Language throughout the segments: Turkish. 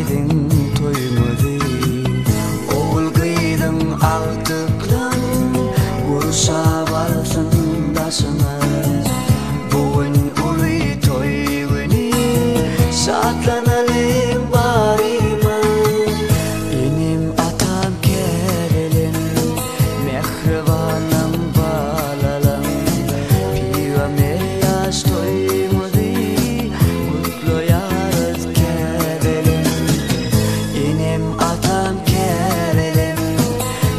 senin toymadı. Oğul kıydın altıklan, kurşa varsın daşımız. Bugün uluy toy günü, şatlanalım barımız. Benim atam kerelin, mehribanım balalam. Peygamber yaş toymadı, mutlu yarız kerelin. Benim atam kerelin,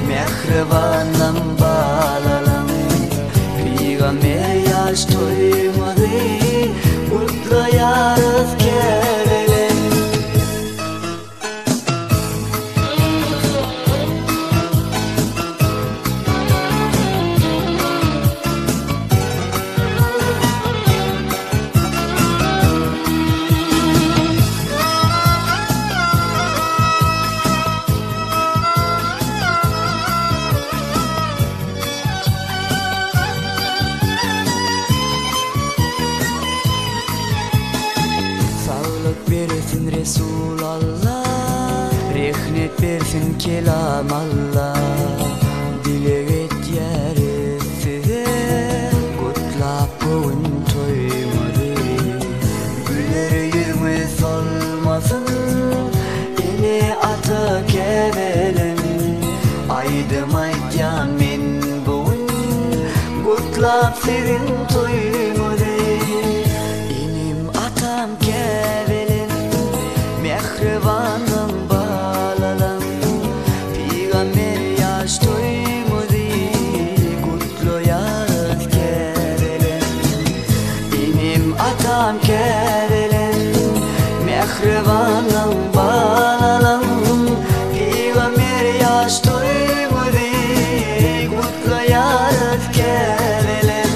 mehribanım balalam. Peygamber yaş toymadı, mutlu yarız kerelin. Sağlık versin Resulallah, rehmet versin kelam Allah. Dilek yeri size, kutlap bugün toymadı. Güller yüzümüz olmasın, yine ata kevelim. Aydım aytyan men bugün, kutlap sizin toymadı. Benim atam kevelim, mehribanım balalam. Peygamber yaş toymadı, kutlu yarız kevelim. Benim atam kevelim, mehribanım balalam. Peygamber yaş toymadı, kutlu yarız kevelim.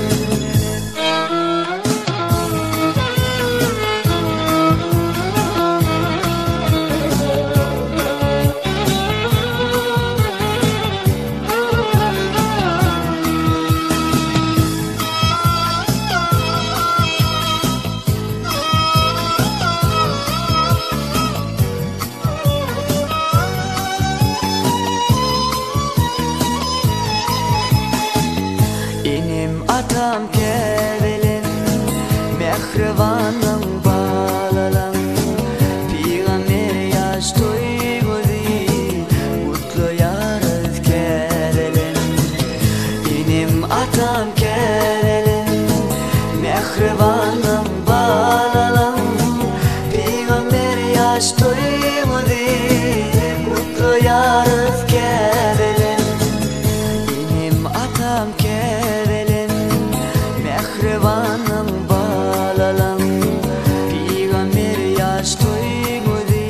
Benim atam kevelim, mehribanım balalam. Peygamber yaş toymadı, mutlu yarız kevelim. Benim atam kevelim, mehribanım balalam. Peygamber yaş toymadı, mutlu yarız kevelim. Benim atam kevelim, mehribanım balalam. Peygamber yaş toymadı,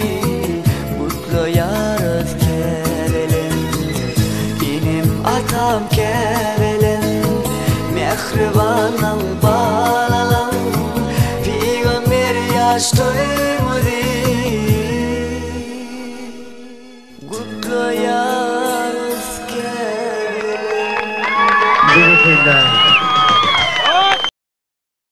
mutlu yarız kevelim. Benim atam kevelim, mehribanım balalam. Peygamber yaş toymadı,